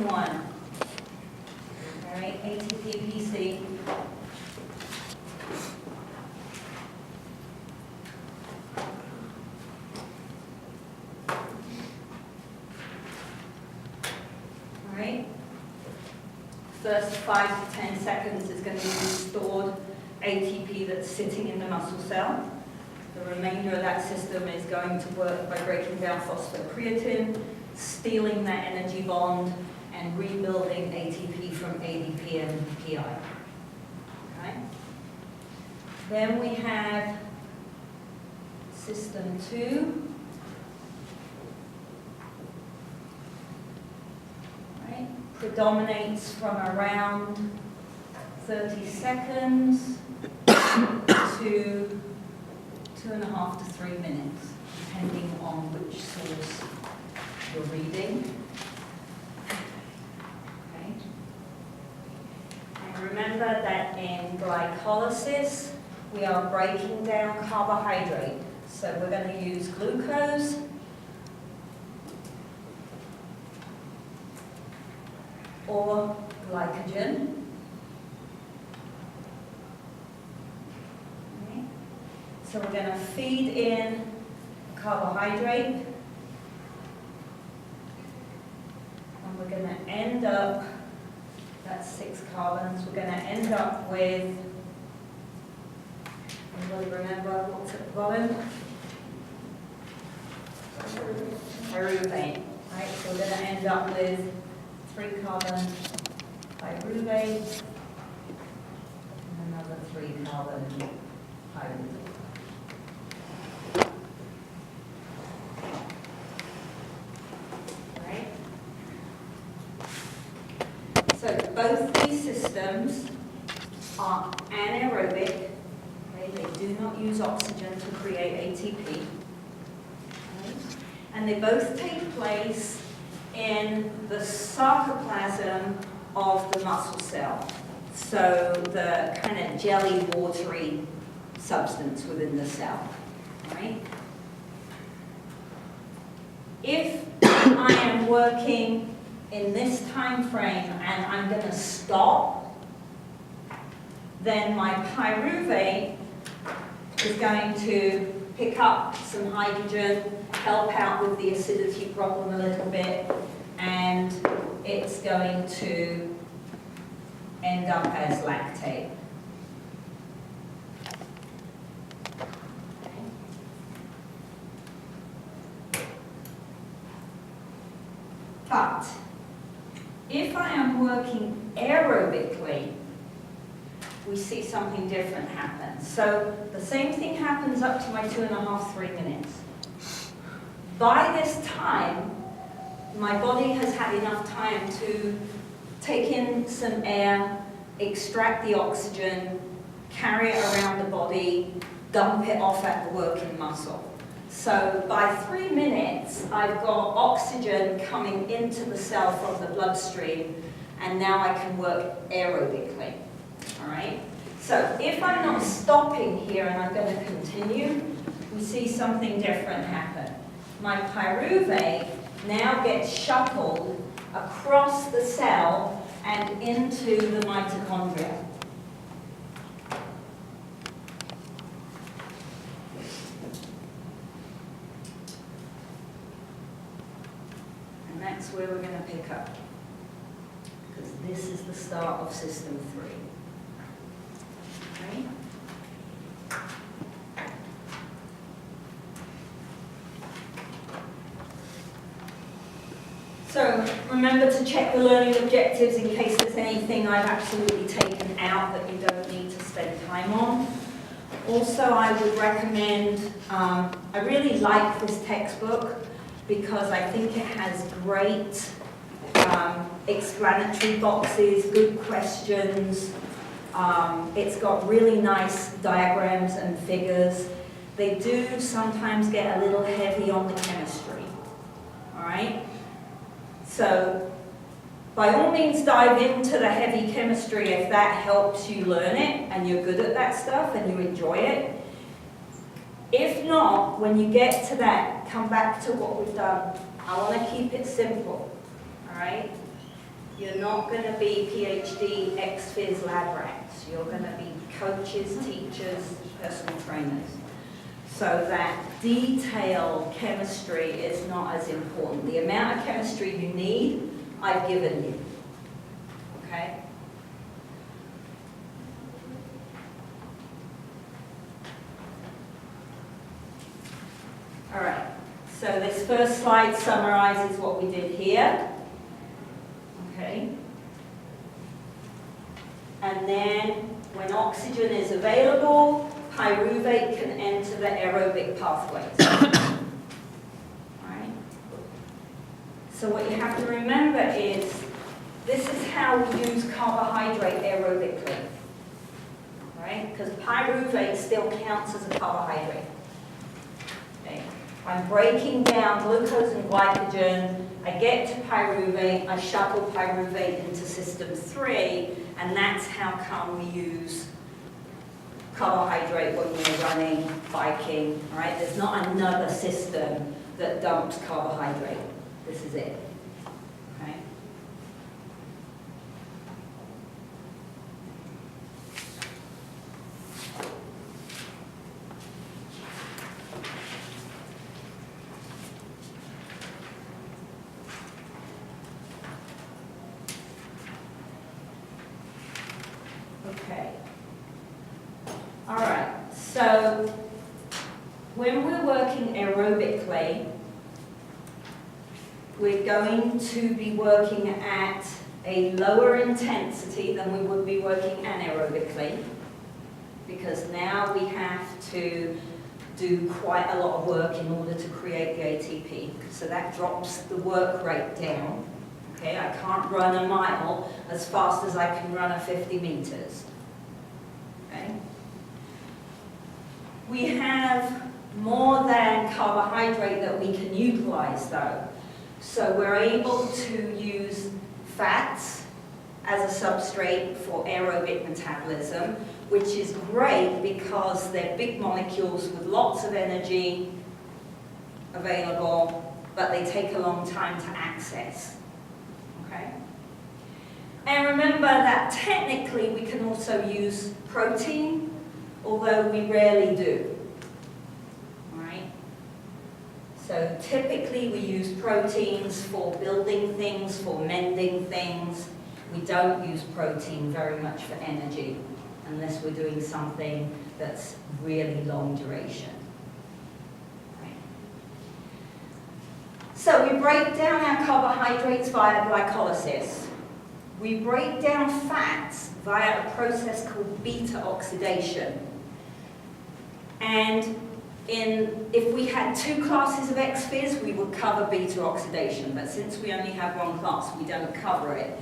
system 1. All right, ATP PC. All right. First 5 to 10 seconds is going to be stored ATP that's sitting in the muscle cell. The remainder of that system is going to work by breaking down phosphocreatine, stealing that energy bond, and rebuilding ATP from ADP and PI. Okay? Then we have system 2. Right? Predominates from around 30 seconds to 2.5 to 3 minutes, depending on which source you're reading. Okay. And remember that in glycolysis, we are breaking down carbohydrate. So we're going to use glucose, or glycogen. So we're going to feed in carbohydrate, and we're going to end up, that's 6 carbons, we're going to end up with, anybody remember what's at the bottom? Pyruvate, right? So we're going to end up with 3 carbon pyruvate, and another 3 carbon pyruvate. So both these systems are anaerobic. Okay? They do not use oxygen to create ATP. Okay? And they both take place in the sarcoplasm of the muscle cell. So the kind of jelly, watery substance within the cell. Right? If I am working in this time frame and I'm going to stop, then my pyruvate is going to pick up some hydrogen, help out with the acidity problem a little bit, and it's going to end up as lactate. But if I am working aerobically, we see something different happen. So the same thing happens up to my 2.5, 3 minutes. By this time, my body has had enough time to take in some air, extract the oxygen, carry it around the body, dump it off at the working muscle. So by 3 minutes, I've got oxygen coming into the cell from the bloodstream, and now I can work aerobically. All right? So if I'm not stopping here and I'm going to continue, we see something different happen. My pyruvate now gets shuffled across the cell and into the mitochondria. And that's where we're going to pick up, because this is the start of system 3. Okay? So remember to check the learning objectives in case there's anything I've absolutely taken out that you don't need to spend time on. Also, I would recommend, I really like this textbook because I think it has great explanatory boxes, good questions. It's got really nice diagrams and figures. They do sometimes get a little heavy on the chemistry, all right? So by all means dive into the heavy chemistry if that helps you learn it and you're good at that stuff and you enjoy it. If not, when you get to that, come back to what we've done. I want to keep it simple, all right? You're not going to be PhD ex-phys lab rats. You're going to be coaches, teachers, personal trainers. So that detailed chemistry is not as important. The amount of chemistry you need, I've given you. Okay? All right. So this first slide summarizes what we did here. Okay. And then when oxygen is available, pyruvate can enter the aerobic pathways. Right? So what you have to remember is this is how we use carbohydrate aerobically. Right? Because pyruvate still counts as a carbohydrate. Okay. I'm breaking down glucose and glycogen, I get to pyruvate, I shuttle pyruvate into system 3, and that's how come we use carbohydrate when we're running, biking, all right? There's not another system that dumps carbohydrate. This is it, okay? Okay. All right, so when we're working aerobically, we're going to be working at a lower intensity than we would be working anaerobically, because now we have to do quite a lot of work in order to create the ATP. So that drops the work rate down. Okay, I can't run a mile as fast as I can run a 50 meters. Okay. We have more than carbohydrate that we can utilize though. So we're able to use fats as a substrate for aerobic metabolism, which is great because they're big molecules with lots of energy available, but they take a long time to access. Okay? And remember that technically we can also use protein, although we rarely do. Right? So typically we use proteins for building things, for mending things. We don't use protein very much for energy, unless we're doing something that's really long duration. Right? So we break down our carbohydrates via glycolysis. We break down fats via a process called beta oxidation. And if we had 2 classes of ex-phys, we would cover beta oxidation, but since we only have 1 class, we don't cover it.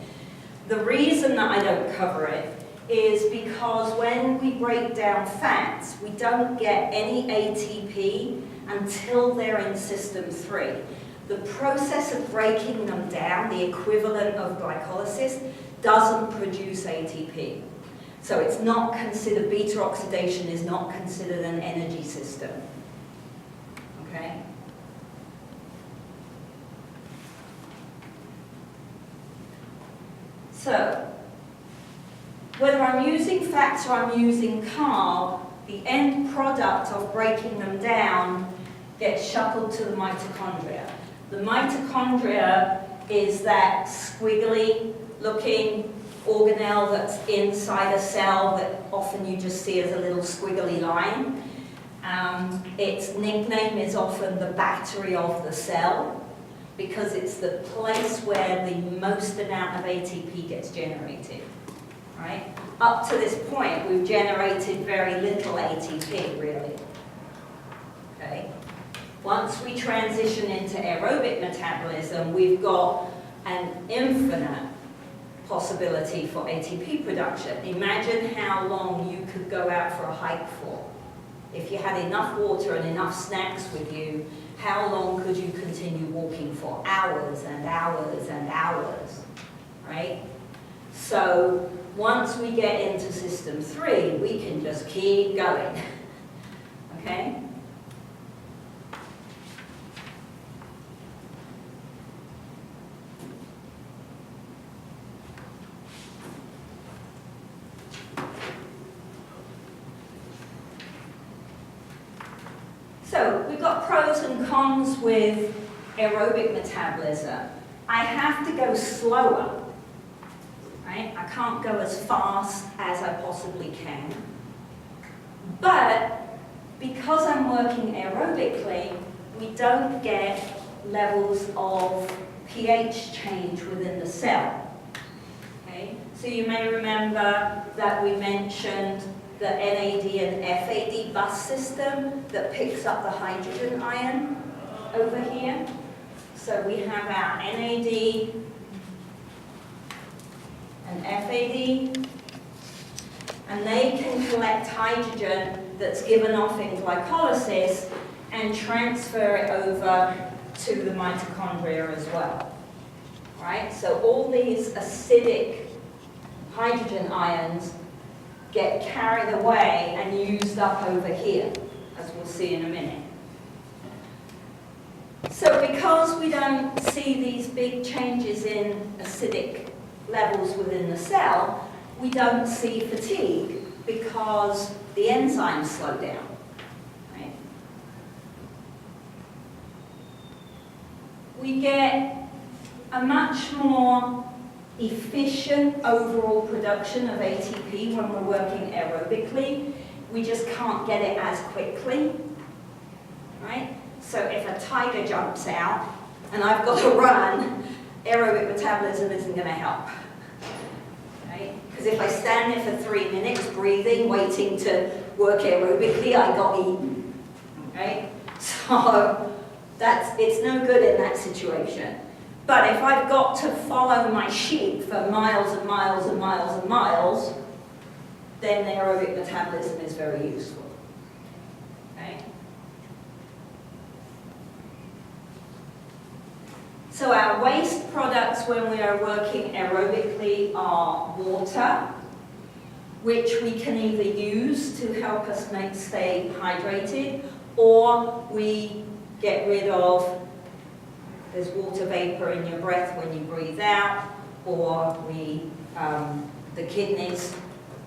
The reason that I don't cover it is because when we break down fats, we don't get any ATP until they're in system 3. The process of breaking them down, the equivalent of glycolysis, doesn't produce ATP. So it's not considered, beta oxidation is not considered an energy system. Okay? So, whether I'm using fats or I'm using carb, the end product of breaking them down gets shuttled to the mitochondria. The mitochondria is that squiggly looking organelle that's inside a cell that often you just see as a little squiggly line. Its nickname is often the battery of the cell because it's the place where the most amount of ATP gets generated. Right? Up to this point, we've generated very little ATP, really. Okay? Once we transition into aerobic metabolism, we've got an infinite possibility for ATP production. Imagine how long you could go out for a hike for. If you had enough water and enough snacks with you, how long could you continue walking for? Hours and hours and hours, right? So once we get into system 3, we can just keep going, okay? pros and cons with aerobic metabolism. I have to go slower, right? I can't go as fast as I possibly can. But because I'm working aerobically, we don't get levels of pH change within the cell. Okay? So you may remember that we mentioned the NAD and FAD bus system that picks up the hydrogen ion over here. So we have our NAD and FAD, and they can collect hydrogen that's given off in glycolysis and transfer it over to the mitochondria as well. Right? So all these acidic hydrogen ions get carried away and used up over here, as we'll see in a minute. So because we don't see these big changes in acidic levels within the cell, we don't see fatigue because the enzymes slow down. Right? We get a much more efficient overall production of ATP when we're working aerobically. We just can't get it as quickly. Right? So if a tiger jumps out and I've got to run, aerobic metabolism isn't going to help. Right? Because if I stand there for 3 minutes breathing, waiting to work aerobically, I got eaten. Right? So it's no good in that situation. But if I've got to follow my sheep for miles and miles and miles and miles, then aerobic metabolism is very useful. Okay? So our waste products when we are working aerobically are water, which we can either use to help us stay hydrated, or we get rid of. There's water vapor in your breath when you breathe out, or the kidneys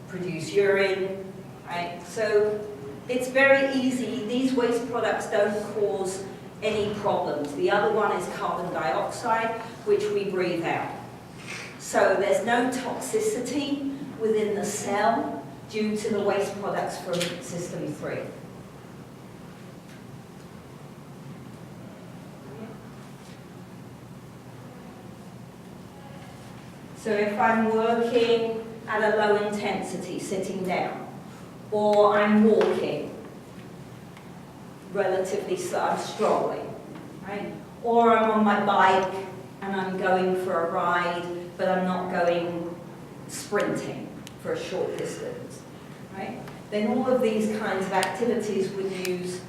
produce urine, right? So it's very easy. These waste products don't cause any problems. The other one is carbon dioxide, which we breathe out. So there's no toxicity within the cell due to the waste products from System 3. So if I'm working at a low intensity, sitting down, or I'm walking, relatively slow, I'm strolling, right? Or I'm on my bike and I'm going for a ride, but I'm not going sprinting for a short distance, right? Then all of these kinds of activities would use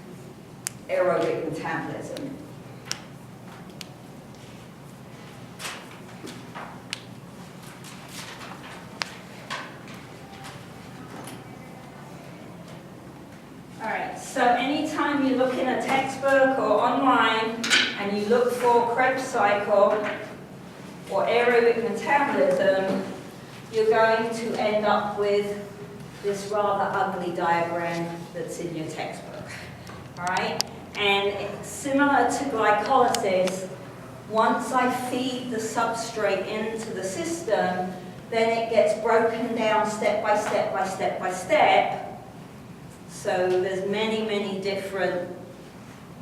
aerobic metabolism. Alright, so anytime you look in a textbook or online and you look for Krebs cycle or aerobic metabolism, you're going to end up with this rather ugly diagram that's in your textbook. Alright? And it's similar to glycolysis, once I feed the substrate into the system, then it gets broken down step by step by step by step. So there's many, many different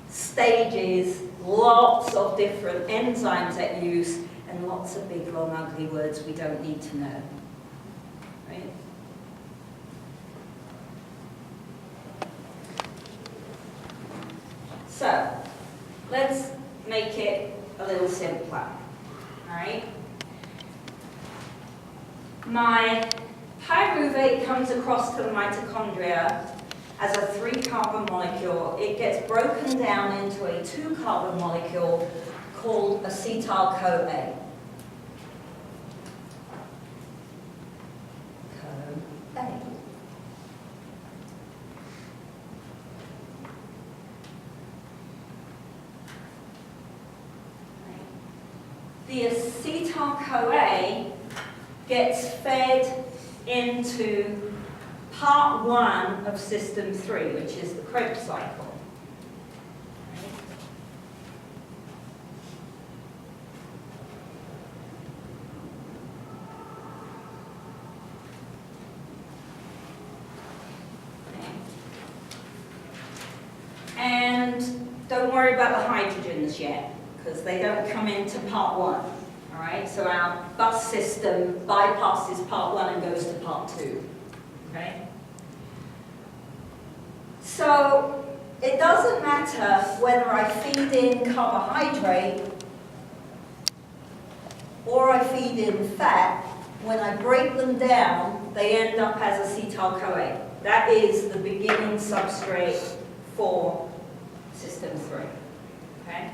stages, lots of different enzymes at use, and lots of big, long, ugly words we don't need to know. Right? So let's make it a little simpler. All right? My pyruvate comes across to the mitochondria as a 3-carbon molecule. It gets broken down into a 2-carbon molecule called acetyl-CoA. CoA. The acetyl-CoA gets fed into part 1 of System 3, which is the Krebs cycle. And don't worry about the hydrogens yet, because they don't come into part one. All right, so our bus system bypasses part one and goes to part two. Okay? So it doesn't matter whether I feed in carbohydrate or I feed in fat. When I break them down, they end up as acetyl-CoA. That is the beginning substrate for system 3. Okay?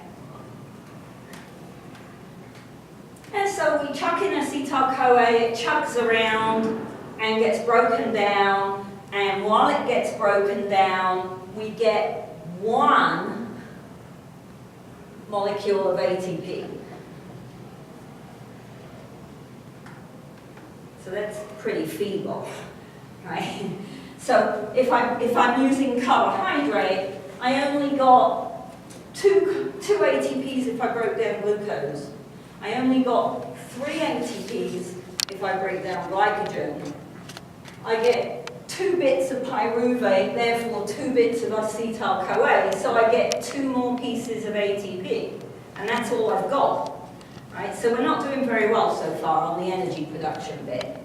And so we chuck in acetyl-CoA, it chugs around and gets broken down, and while it gets broken down, we get one molecule of ATP. So that's pretty feeble, right? So if I'm using carbohydrate, I only got two ATPs if I broke down glucose. I only got 3 ATPs if I break down glycogen. I get 2 bits of pyruvate, therefore 2 bits of acetyl-CoA, so I get 2 more pieces of ATP. And that's all I've got. Right? So we're not doing very well so far on the energy production bit.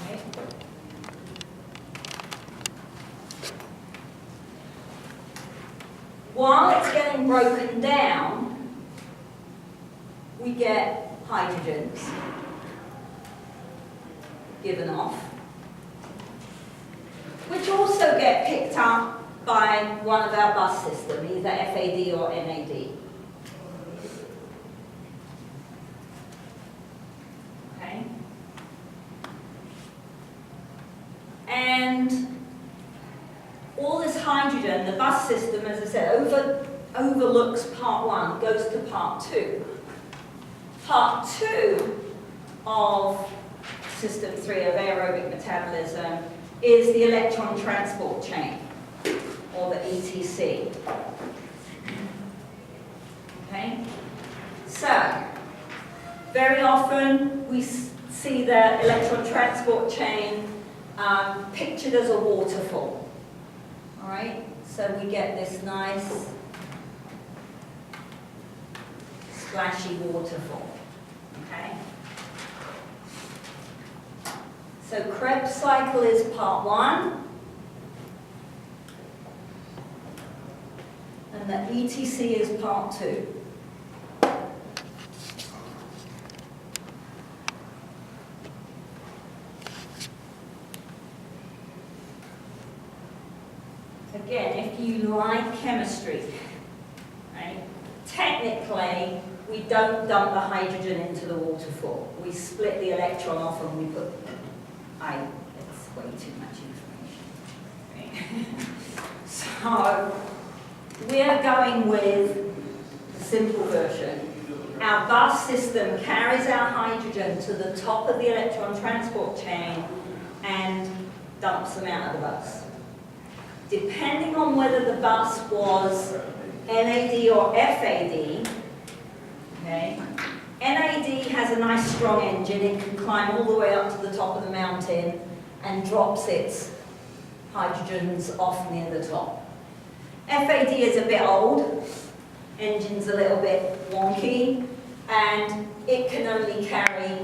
Okay. While it's getting broken down, we get hydrogens given off, which also get picked up by one of our bus systems, either FAD or NAD. Okay? And all this hydrogen, the bus system, as I said, overlooks part 1, goes to part 2. Part 2 of system 3 of aerobic metabolism is the electron transport chain, or the ETC. Okay? So, very often we see the electron transport chain pictured as a waterfall. All right? So we get this nice splashy waterfall. Okay? So Krebs cycle is part 1, and the ETC is part 2. Again, if you like chemistry, right, technically we don't dump the hydrogen into the waterfall. We split the electron off and we put, it's way too much information. Right? So we're going with the simple version. Our bus system carries our hydrogen to the top of the electron transport chain and dumps them out of the bus. Depending on whether the bus was NAD or FAD, okay, NAD has a nice strong engine. It can climb all the way up to the top of the mountain and drops its hydrogens off near the top. FAD is a bit old, engine's a little bit wonky, and it can only carry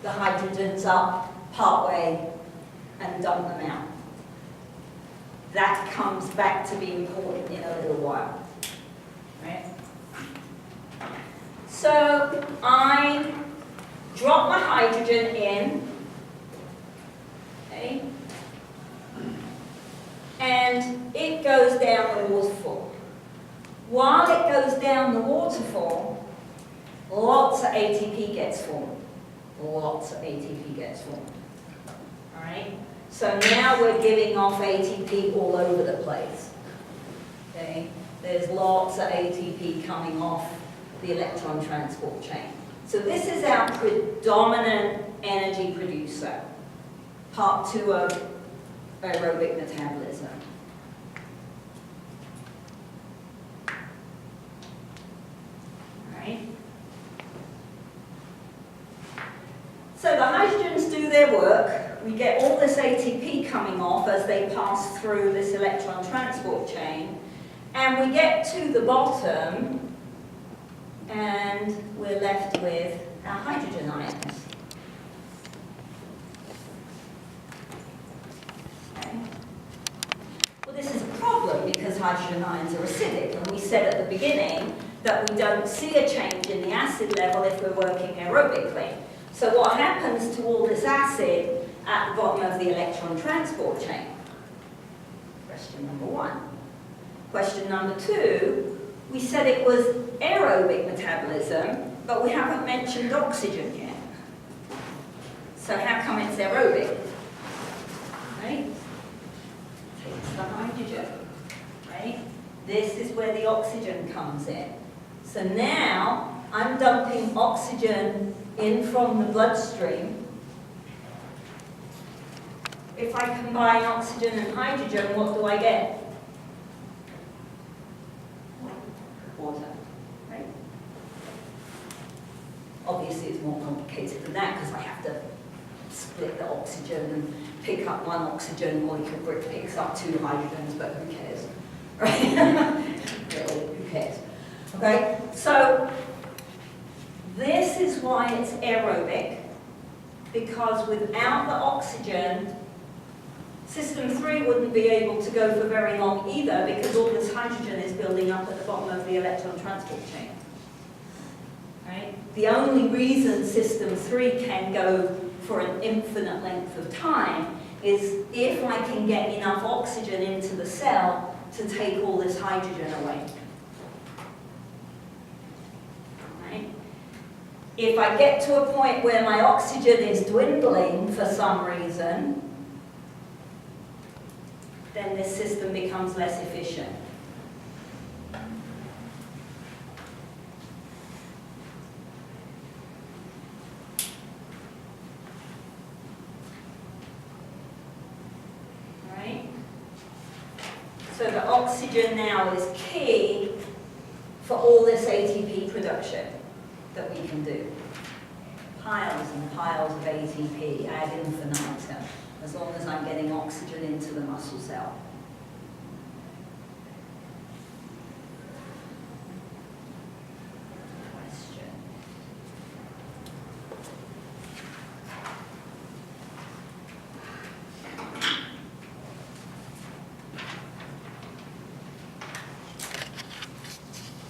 the hydrogens up partway and dump them out. That comes back to be important in a little while. Right? So I drop my hydrogen in, okay, and it goes down the waterfall. While it goes down the waterfall, lots of ATP gets formed. Lots of ATP gets formed. All right? So now we're giving off ATP all over the place. Okay? There's lots of ATP coming off the electron transport chain. So this is our predominant energy producer, part 2 of aerobic metabolism. their work, we get all this ATP coming off as they pass through this electron transport chain, and we get to the bottom, and we're left with our hydrogen ions. Okay. Well, this is a problem because hydrogen ions are acidic, and we said at the beginning that we don't see a change in the acid level if we're working aerobically. So what happens to all this acid at the bottom of the electron transport chain? Question number one. Question number two, we said it was aerobic metabolism, but we haven't mentioned oxygen yet. So how come it's aerobic? Right? Takes the hydrogen. Right? This is where the oxygen comes in. So now I'm dumping oxygen in from the bloodstream. If I combine oxygen and hydrogen, what do I get? Water, right? Obviously it's more complicated than that because I have to split the oxygen and pick up one oxygen molecule, it picks up two hydrogens, but who cares, right? Really, who cares? Okay, so this is why it's aerobic, because without the oxygen, system 3 wouldn't be able to go for very long either, because all this hydrogen is building up at the bottom of the electron transport chain. Right? The only reason system 3 can go for an infinite length of time is if I can get enough oxygen into the cell to take all this hydrogen away. If I get to a point where my oxygen is dwindling for some reason, then this system becomes less efficient. Right? So the oxygen now is key for all this ATP production that we can do. Piles and piles of ATP ad infinitum, as long as I'm getting oxygen into the muscle cell. Question.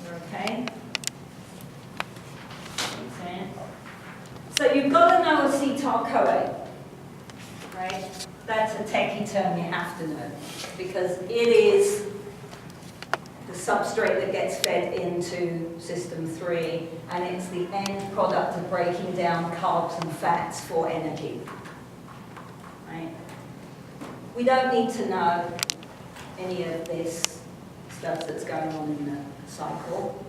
You're okay? So you've got to know acetyl-CoA, right? That's a techie term you have to know, because it is the substrate that gets fed into system 3, and it's the end product of breaking down carbs and fats for energy, right? We don't need to know any of this stuff that's going on in the cycle.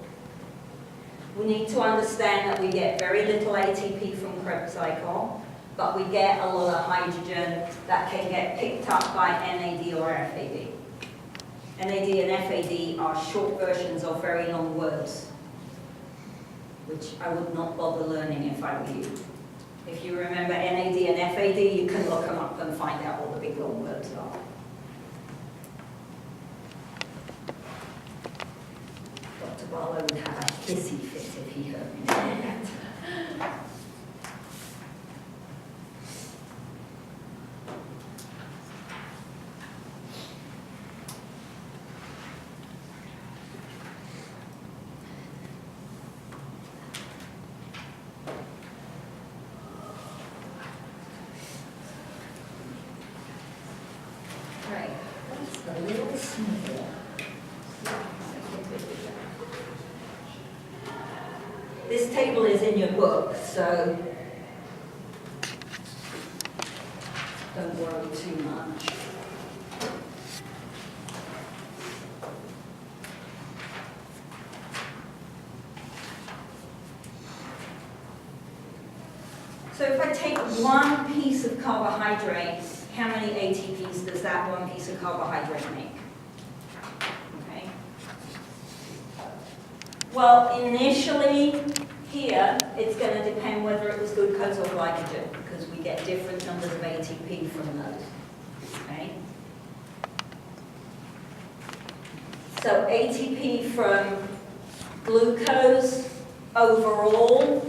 We need to understand that we get very little ATP from Krebs cycle, but we get a lot of hydrogen that can get picked up by NAD or FAD. NAD and FAD are short versions of very long words, which I would not bother learning if I were you. If you remember NAD and FAD, you can look them up and find out what the big long words are. Dr. Barlow would have a hissy fit if he heard me say that. Right, that's a little smaller. This table is in your book, so don't worry too much. So if I take one piece of carbohydrate, how many ATPs does that one piece of carbohydrate make? Okay. Well, initially, here, it's going to depend whether it was glucose or glycogen, because we we get different numbers of ATP from those. Okay? So ATP from glucose overall,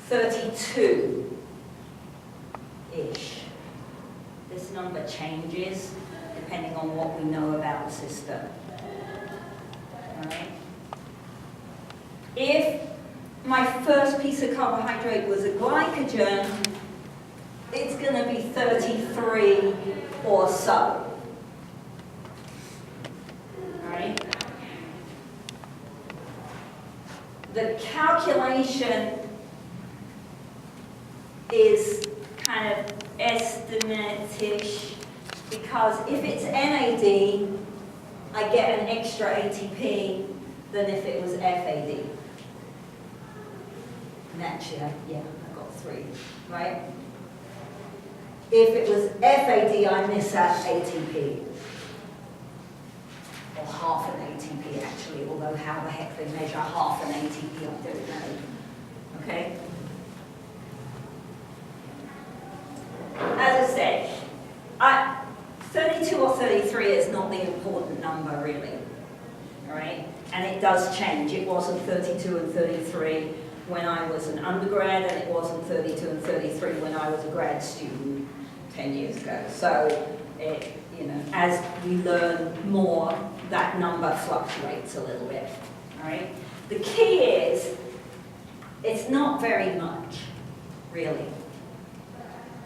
32-ish. This number changes depending on what we know about the system. All right? If my first piece of carbohydrate was a glycogen, it's going to be 33 or so. All right? The calculation is kind of estimate-ish, because if it's NAD, I get an extra ATP than if it was FAD. And actually, yeah, I got 3, right? If it was FAD, I miss out ATP. Or half an ATP, actually, although how the heck they measure half an ATP, I don't know. Okay? As I said, 32 or 33 is not the important number, really. All right? And it does change. It wasn't 32 and 33 when I was an undergrad, and it wasn't 32 and 33 when I was a grad student 10 years ago. So, as we learn more, that number fluctuates a little bit. All right? The key is, it's not very much, really.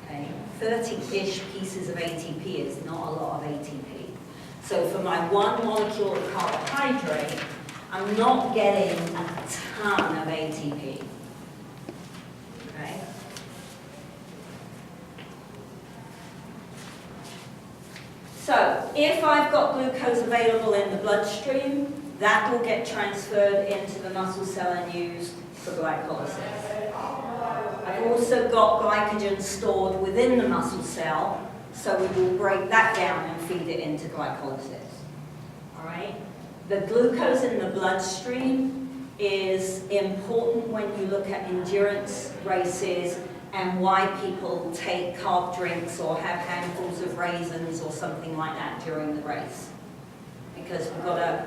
Okay? 30-ish pieces of ATP is not a lot of ATP. So for my one molecule of carbohydrate, I'm not getting a ton of ATP. Okay? So if I've got glucose available in the bloodstream, that will get transferred into the muscle cell and used for glycolysis. I've also got glycogen stored within the muscle cell, so we will break that down and feed it into glycolysis. All right? The glucose in the bloodstream is important when you look at endurance races and why people take carb drinks or have handfuls of raisins or something like that during the race. Because we've got to,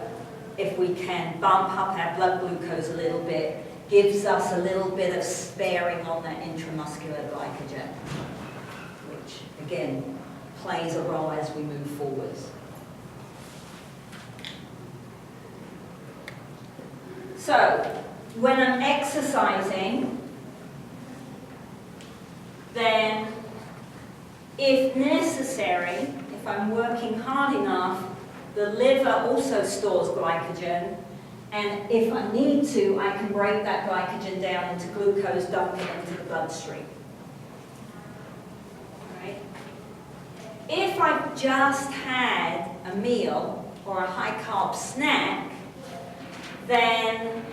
if we can bump up our blood glucose a little bit, gives us a little bit of sparing on that intramuscular glycogen, which, again, plays a role as we move forwards. So, when I'm exercising, then, if necessary, if I'm working hard enough, the liver also stores glycogen, and if I need to, I can break that glycogen down into glucose, dump it into the bloodstream. Right? If I've just had a meal or a high-carb snack, then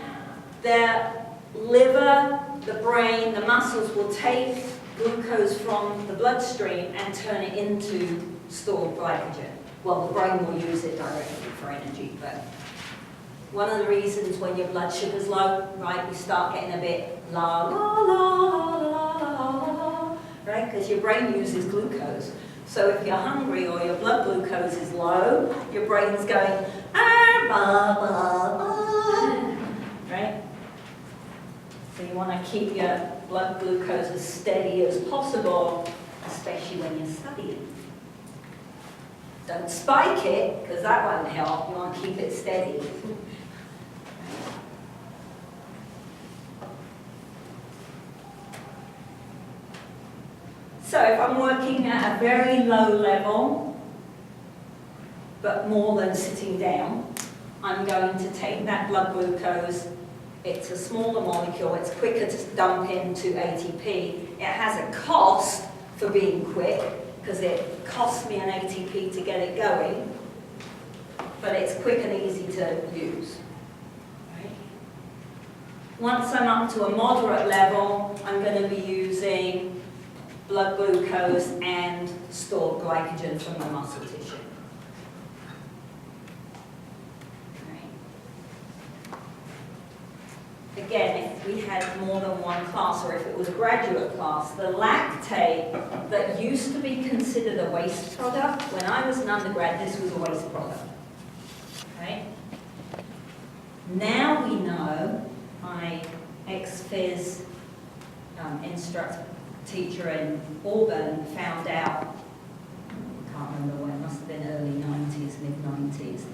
the liver, the brain, the muscles will take glucose from the bloodstream and turn it into stored glycogen. Well, the brain will use it directly for energy, but one of the reasons when your blood sugar's low, right, you start getting a bit la la la la la, right? Because your brain uses glucose. So if you're hungry or your blood glucose is low, your brain's going ah blah blah blah, right? So you want to keep your blood glucose as steady as possible, especially when you're studying. Don't spike it, because that won't help. You want to keep it steady. So if I'm working at a very low level, but more than sitting down, I'm going to take that blood glucose. It's a smaller molecule, it's quicker to dump into ATP. It has a cost for being quick, because it costs me an ATP to get it going, but it's quick and easy to use. Right? Once I'm up to a moderate level, I'm going to be using blood glucose and stored glycogen from the muscle tissue. again, if we had more than one class, or if it was a graduate class, the lactate that used to be considered a waste product, when I was an undergrad, this was a waste product. Okay? Now we know, my ex-phys instructor teacher in Auburn found out, I can't remember when, it must have been early 90s, mid-90s.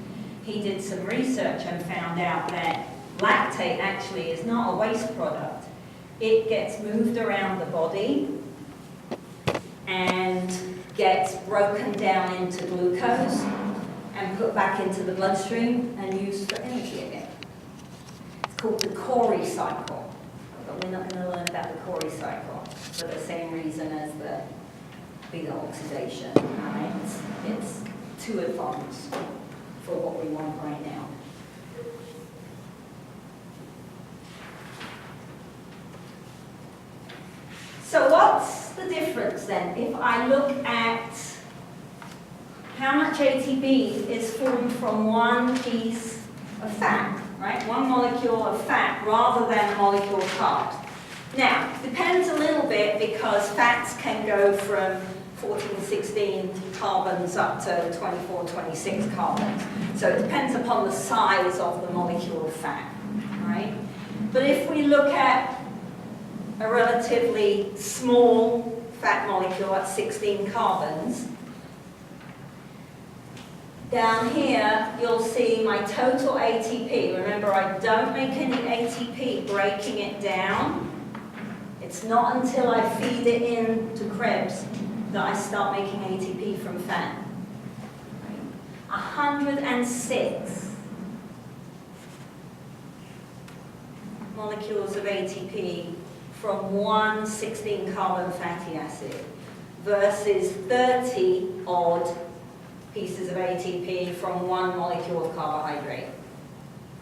He did some research and found out that lactate actually is not a waste product. It gets moved around the body and gets broken down into glucose and put back into the bloodstream and used for energy again. It's called the Cori cycle, but we're not going to learn about the Cori cycle for the same reason as the beta oxidation. Right? It's too advanced for what we want right now. So what's the difference then? If I look at how much ATP is formed from one piece of fat, right? One molecule of fat rather than a molecule of carbs. Now, depends a little bit because fats can go from 14, 16 carbons up to 24, 26 carbons. So it depends upon the size of the molecule of fat, right? But if we look at a relatively small fat molecule at 16 carbons, down here you'll see my total ATP. Remember, I don't make any ATP breaking it down. It's not until I feed it into Krebs that I start making ATP from fat. 106 molecules of ATP from one 16-carbon fatty acid versus 30 odd pieces of ATP from one molecule of carbohydrate.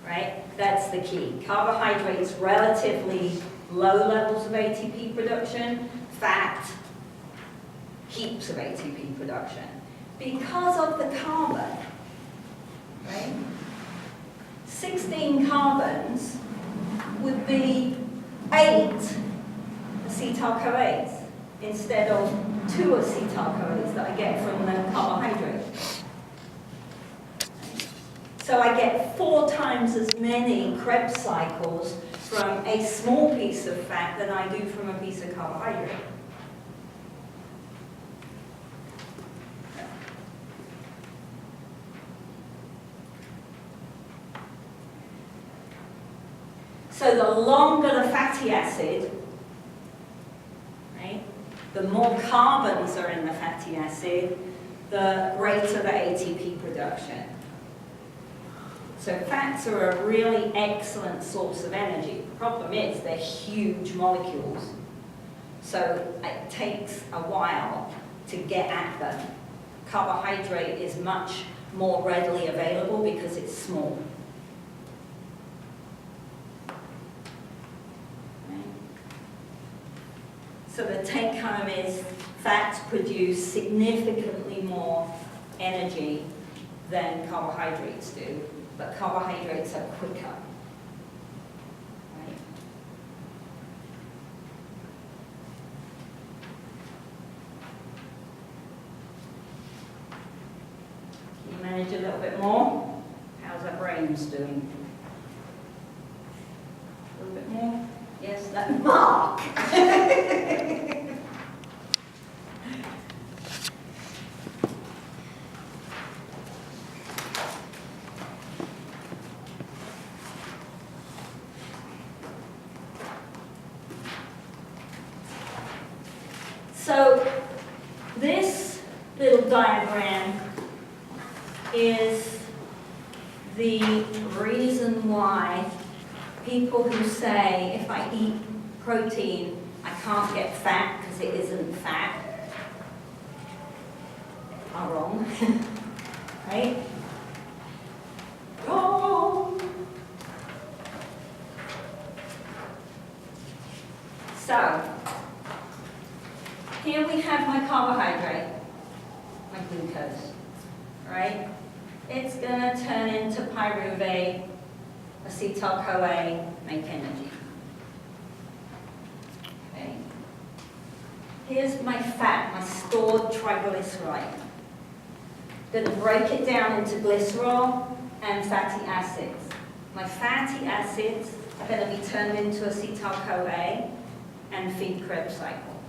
Right? That's the key. Carbohydrates, relatively low levels of ATP production. Fat, heaps of ATP production. Because of the carbon, right? 16 carbons would be 8 acetyl-CoAs instead of 2 acetyl-CoAs that I get from the carbohydrate. So I get 4 times as many Krebs cycles from a small piece of fat than I do from a piece of carbohydrate. So the longer the fatty acid, right, the more carbons are in the fatty acid, the greater the ATP production. So fats are a really excellent source of energy. The problem is they're huge molecules, so it takes a while to get at them. Carbohydrate is much more readily available because it's small. So the take home is fats produce significantly more energy than carbohydrates do, but carbohydrates are quicker. Right? Can you manage a little bit more? How's our brains doing? A little bit more? Yes, that Mark. So this little diagram is the reason why people who say, if I eat protein, I can't get fat because it isn't fat, are wrong. Right? Wrong! So, here we have my carbohydrate, my glucose, right? It's going to turn into pyruvate, acetyl-CoA, make energy. here's my fat, my stored triglyceride. I'm going to break it down into glycerol and fatty acids. My fatty acids are going to be turned into acetyl-CoA and feed Krebs cycle.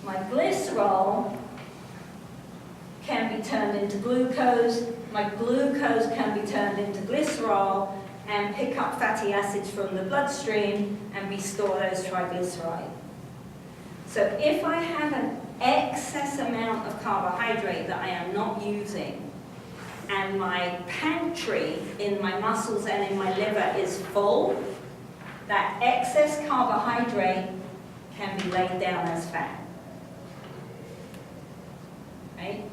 My glycerol can be turned into glucose. My glucose can be turned into glycerol and pick up fatty acids from the bloodstream and be stored as triglyceride. So if I have an excess amount of carbohydrate that I am not using, and my pantry in my muscles and in my liver is full, that excess carbohydrate can be laid down as fat. Right?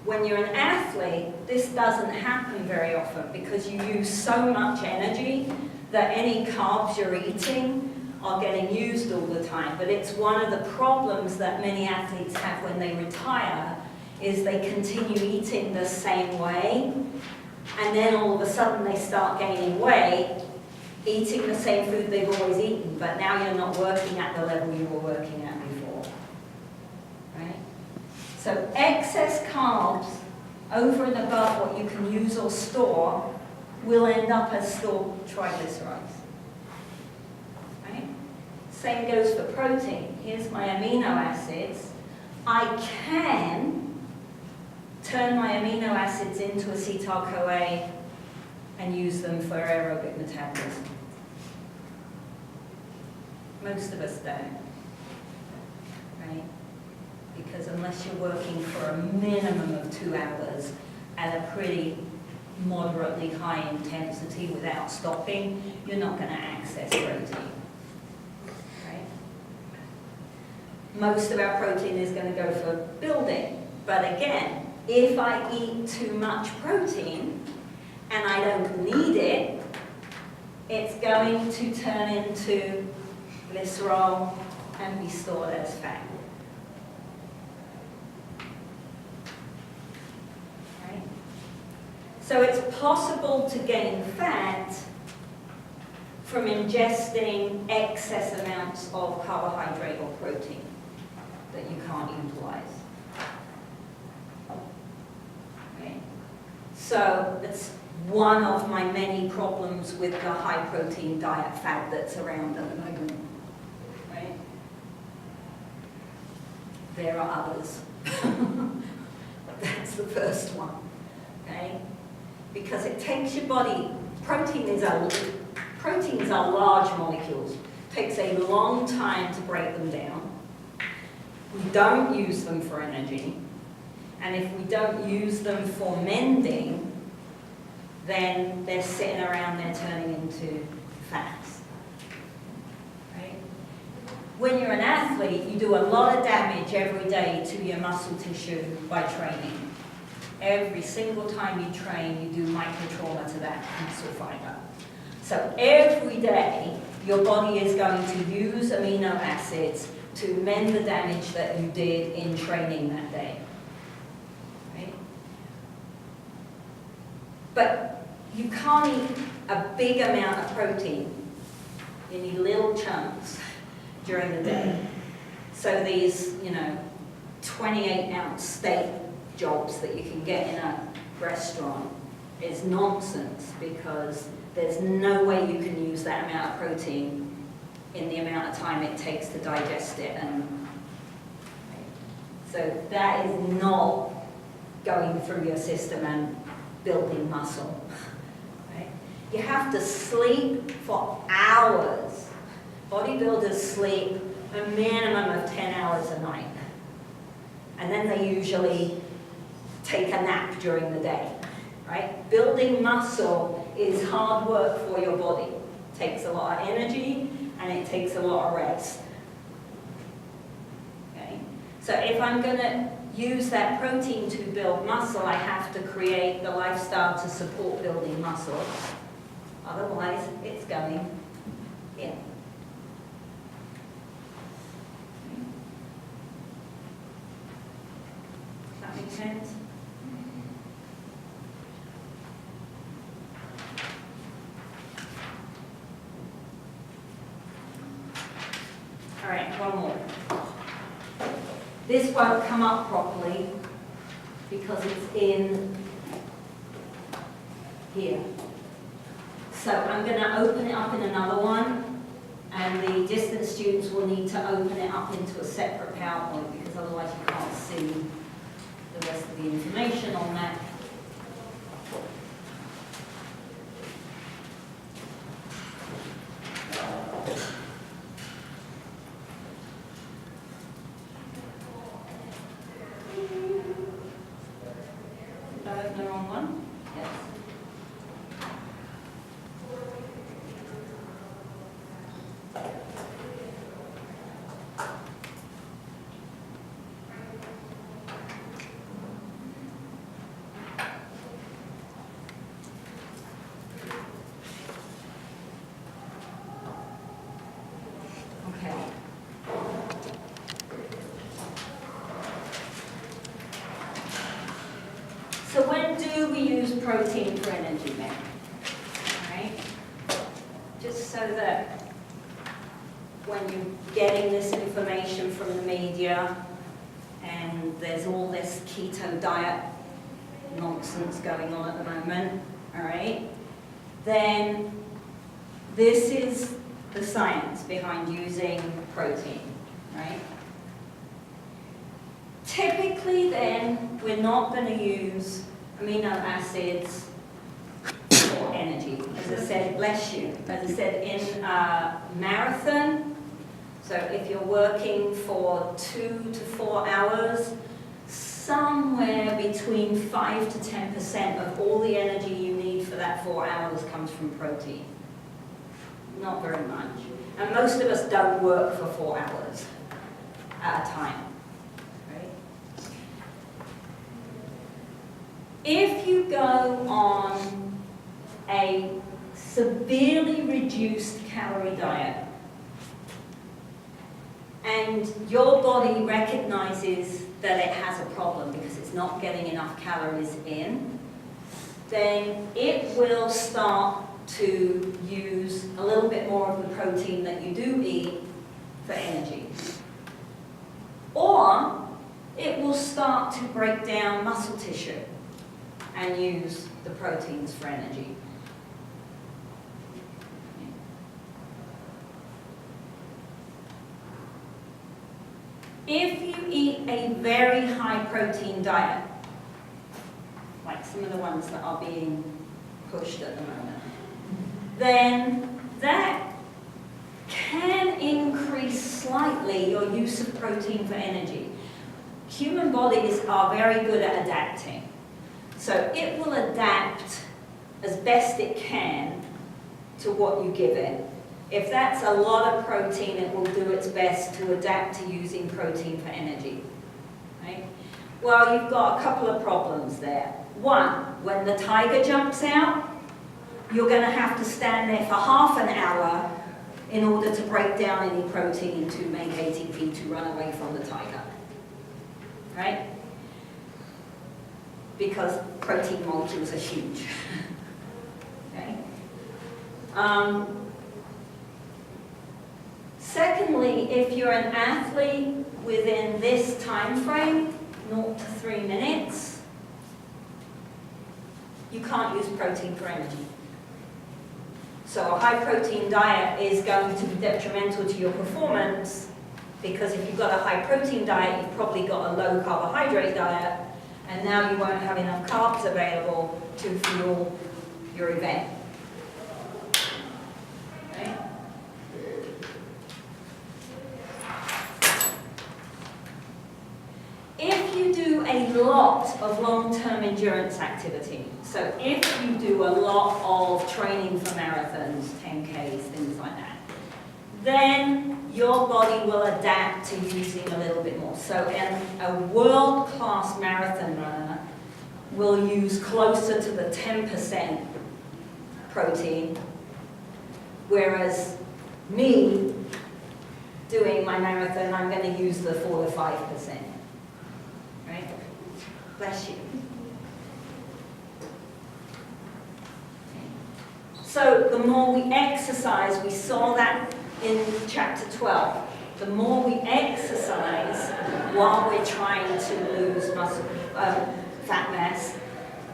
When you're an athlete, this doesn't happen very often because you use so much energy that any carbs you're eating are getting used all the time. But it's one of the problems that many athletes have when they retire, is they continue eating the same way, and then all of a sudden they start gaining weight, eating the same food they've always eaten, but now you're not working at the level you were working at before. Right? So excess carbs over and above what you can use or store will end up as stored triglycerides. Right? Same goes for protein. Here's my amino acids. I can turn my amino acids into acetyl-CoA and use them for aerobic metabolism. Most of us don't, right? Because unless you're working for a minimum of 2 hours at a pretty moderately high intensity without stopping, you're not going to access protein, right? Most of our protein is going to go for building, but again, if I eat too much protein and I don't need it, it's going to turn into glycerol and be stored as fat. Right? So it's possible to gain fat from ingesting excess amounts of carbohydrate or protein that you can't utilize. So it's one of my many problems with the high protein diet fad that's around at the moment, right? There are others. That's the first one, okay? Because it takes your body, proteins are large molecules. It takes a long time to break them down. We don't use them for energy. And if we don't use them for mending, then they're sitting around there turning into fats. Right? When you're an athlete, you do a lot of damage every day to your muscle tissue by training. Every single time you train, you do micro-trauma to that muscle fiber. So every day, your body is going to use amino acids to mend the damage that you did in training that day. But you can't eat a big amount of protein. You need little chunks during the day. So these, 28-ounce steak jobs that you can get in a restaurant is nonsense, because there's no way you can use that amount of protein in the amount of time it takes to digest it. And so that is not going through your system and building muscle. Right? You have to sleep for hours. Bodybuilders sleep a minimum of 10 hours a night. And then they usually take a nap during the day. Right? Building muscle is hard work for your body. It takes a lot of energy and it takes a lot of rest. Okay? So if I'm going to use that protein to build muscle, I have to create the lifestyle to support building muscle. Otherwise, it's going in. Does that make sense? This won't come up properly because it's in here. So I'm going to open it up in another one, and the distance students will need to open it up into a separate PowerPoint because otherwise you can't see the rest of the information on that. The wrong one? Yes. Okay. So when do we use protein for energy then? Right? Just so that when you're getting this information from the media and there's all this keto diet nonsense going on at the moment, all right, then this is the science behind using protein, right? Typically then, we're not going to use amino acids for energy. As I said, bless you, as I said, in a marathon, so if you're working for 2 to 4 hours, somewhere between 5 to 10% of all the energy you need for that 4 hours comes from protein. Not very much. And most of us don't work for 4 hours at a time. If you go on a severely reduced calorie diet and your body recognizes that it has a problem because it's not getting enough calories in, then it will start to use a little bit more of the protein that you do eat for energy. Or it will start to break down muscle tissue and use the proteins for energy. If you eat a very high protein diet, like some of the ones that are being pushed at the moment, then that can increase slightly your use of protein for energy. Human bodies are very good at adapting. So it will adapt as best it can to what you give it. If that's a lot of protein, it will do its best to adapt to using protein for energy. Right? Well, you've got a couple of problems there. One, when the tiger jumps out, you're going to have to stand there for half an hour in order to break down any protein to make ATP to run away from the tiger. Right? Because protein molecules are huge. Okay? Secondly, if you're an athlete within this time frame, 0 to 3 minutes, you can't use protein for energy. So a high protein diet is going to be detrimental to your performance because if you've got a high protein diet, you've probably got a low carbohydrate diet, and now you won't have enough carbs available to fuel your event. Okay? If you do a lot of long-term endurance activity, so if you do a lot of training for marathons, 10Ks, things like that, then your body will adapt to using a little bit more. So a world-class marathon runner will use closer to the 10% protein, whereas me, doing my marathon, I'm going to use the 4 to 5%. Right? Bless you. So the more we exercise, we saw that in chapter 12, the more we exercise, while we're trying to lose muscle, fat mass,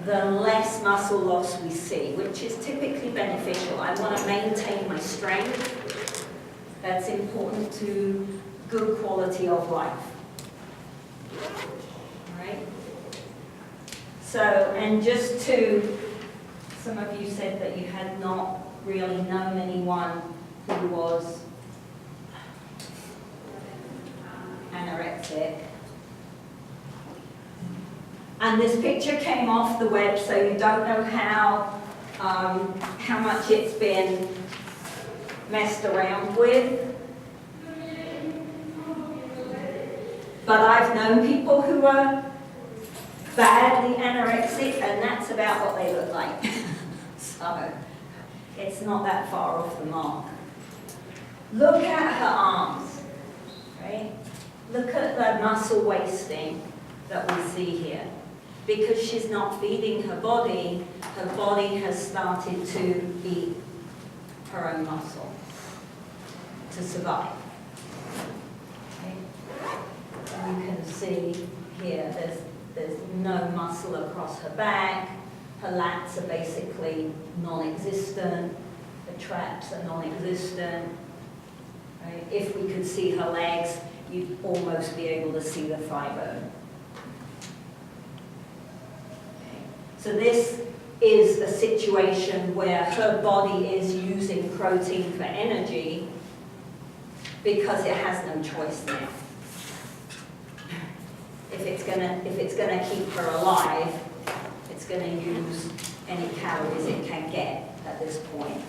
the less muscle loss we see, which is typically beneficial. I want to maintain my strength. That's important to good quality of life. All right? So, and just to, some of you said that you had not really known anyone who was anorexic. And this picture came off the web, so you don't know how much it's been messed around with. But I've known people who are badly anorexic, and that's about what they look like. So it's not that far off the mark. Look at her arms, right? Look at the muscle wasting that we see here. Because she's not feeding her body has started to eat her own muscle to survive. Okay? And you can see here, there's no muscle across her back. Her lats are basically non-existent. The traps are non-existent. Right? If we could see her legs, you'd almost be able to see the thigh bone. So this is a situation where her body is using protein for energy because it has no choice now. If it's gonna keep her alive, it's gonna use any calories it can get at this point.